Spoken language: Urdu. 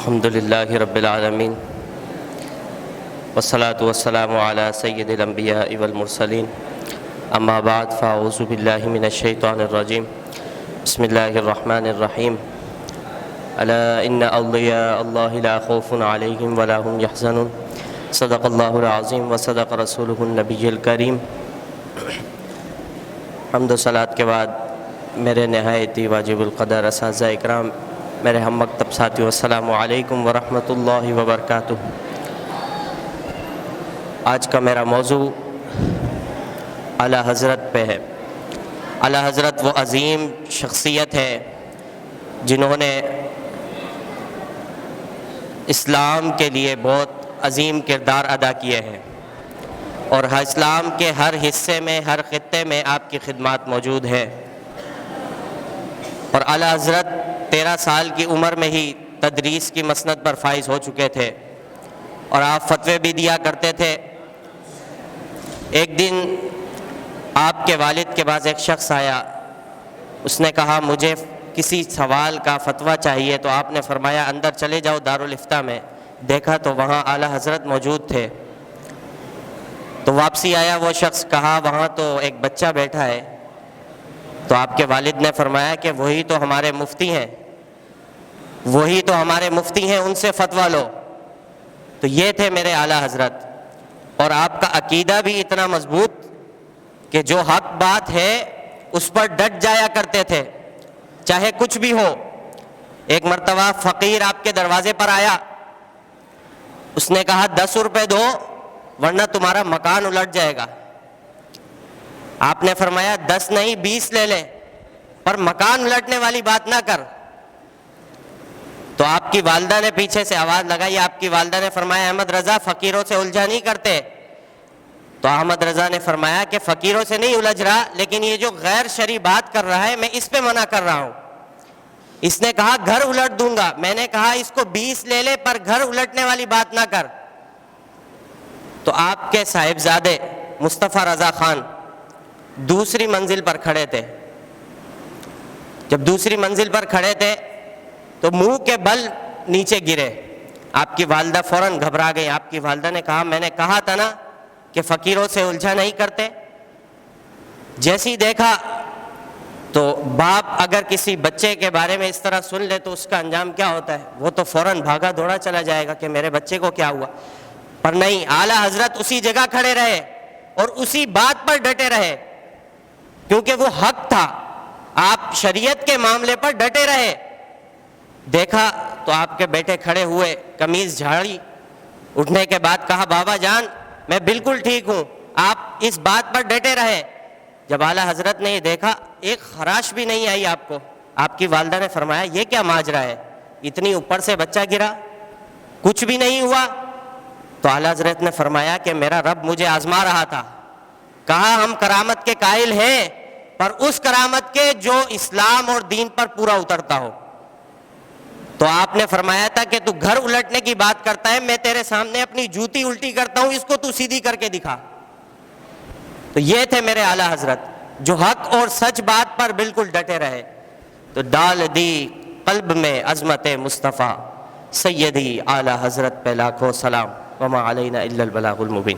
الحمد للہ رب العالمین والصلاة والسلام علی سید الانبیاء والمرسلین اما بعد فاعوذ باللہ من الشیطان الرجیم بسم اللہ الرحمن الرحیم الا ان اولیاء اللہ لا خوف علیہم ولا هم یحزنون صدق اللہ العظیم وصدق رسولہ النبی الکریم۔ حمد و صلاۃ کے بعد میرے نہایت ہی واجب القدر اساتذہ اکرام، میرے ہم مکتب ساتھیو، السلام علیکم ورحمۃ اللہ وبرکاتہ۔ آج کا میرا موضوع اعلیٰ حضرت پہ ہے۔ اعلیٰ حضرت وہ عظیم شخصیت ہے جنہوں نے اسلام کے لیے بہت عظیم کردار ادا کیے ہیں، اور اسلام کے ہر حصے میں، ہر خطے میں آپ کی خدمات موجود ہیں۔ اور اعلیٰ حضرت 13 سال کی عمر میں ہی تدریس کی مسند پر فائز ہو چکے تھے، اور آپ فتوے بھی دیا کرتے تھے۔ ایک دن آپ کے والد کے پاس ایک شخص آیا، اس نے کہا مجھے کسی سوال کا فتویٰ چاہیے، تو آپ نے فرمایا اندر چلے جاؤ دارالافتاء میں۔ دیکھا تو وہاں اعلیٰ حضرت موجود تھے، تو واپسی آیا وہ شخص، کہا وہاں تو ایک بچہ بیٹھا ہے۔ تو آپ کے والد نے فرمایا کہ وہی تو ہمارے مفتی ہیں، وہی تو ہمارے مفتی ہیں، ان سے فتویٰ لو۔ تو یہ تھے میرے اعلیٰ حضرت، اور آپ کا عقیدہ بھی اتنا مضبوط کہ جو حق بات ہے اس پر ڈٹ جایا کرتے تھے، چاہے کچھ بھی ہو۔ ایک مرتبہ فقیر آپ کے دروازے پر آیا، اس نے کہا 10 روپے دو ورنہ تمہارا مکان الٹ جائے گا۔ آپ نے فرمایا 10 نہیں 20 لے لے، پر مکان الٹنے والی بات نہ کر۔ تو آپ کی والدہ نے پیچھے سے آواز لگائی، آپ کی والدہ نے فرمایا احمد رضا فقیروں سے الجھا نہیں کرتے۔ تو احمد رضا نے فرمایا کہ فقیروں سے نہیں الجھ رہا، لیکن یہ جو غیر شرعی بات کر رہا ہے میں اس پہ منع کر رہا ہوں۔ اس نے کہا گھر الٹ دوں گا، میں نے کہا اس کو 20 لے لے پر گھر الٹنے والی بات نہ کر۔ تو آپ کے صاحبزادے مصطفیٰ رضا خان دوسری منزل پر کھڑے تھے۔ جب دوسری منزل پر کھڑے تھے تو منہ کے بل نیچے گرے۔ آپ کی والدہ فوراً گھبرا گئی۔ آپ کی والدہ نے کہا میں نے کہا تھا نا کہ فقیروں سے الجھا نہیں کرتے۔ جیسی دیکھا تو باپ اگر کسی بچے کے بارے میں اس طرح سن لے تو اس کا انجام کیا ہوتا ہے، وہ تو فوراً بھاگا دوڑا چلا جائے گا کہ میرے بچے کو کیا ہوا۔ پر نہیں، اعلیٰ حضرت اسی جگہ کھڑے رہے اور اسی بات پر ڈٹے رہے، کیونکہ وہ حق تھا۔ آپ شریعت کے معاملے پر ڈٹے رہے۔ دیکھا تو آپ کے بیٹے کھڑے ہوئے، قمیض جھاڑی، اٹھنے کے بعد کہا بابا جان میں بالکل ٹھیک ہوں، آپ اس بات پر ڈٹے رہے۔ جب اعلیٰ حضرت نے یہ دیکھا، ایک خراش بھی نہیں آئی آپ کو۔ آپ کی والدہ نے فرمایا یہ کیا ماجرا ہے، اتنی اوپر سے بچہ گرا، کچھ بھی نہیں ہوا۔ تو اعلیٰ حضرت نے فرمایا کہ میرا رب مجھے آزما رہا تھا۔ کہا ہم کرامت کے قائل ہیں، پر اس کرامت کے جو اسلام اور دین پر پورا اترتا ہو۔ تو آپ نے فرمایا تھا کہ تو گھر الٹنے کی بات کرتا ہے، میں تیرے سامنے اپنی جوتی الٹی کرتا ہوں، اس کو تو سیدھی کر کے دکھا۔ تو یہ تھے میرے اعلیٰ حضرت جو حق اور سچ بات پر بالکل ڈٹے رہے۔ تو ڈال دی قلب میں عظمت مصطفیٰ، سیدی اعلیٰ حضرت پہ لاکھوں سلام، وما علینا الا البلاغ المبین۔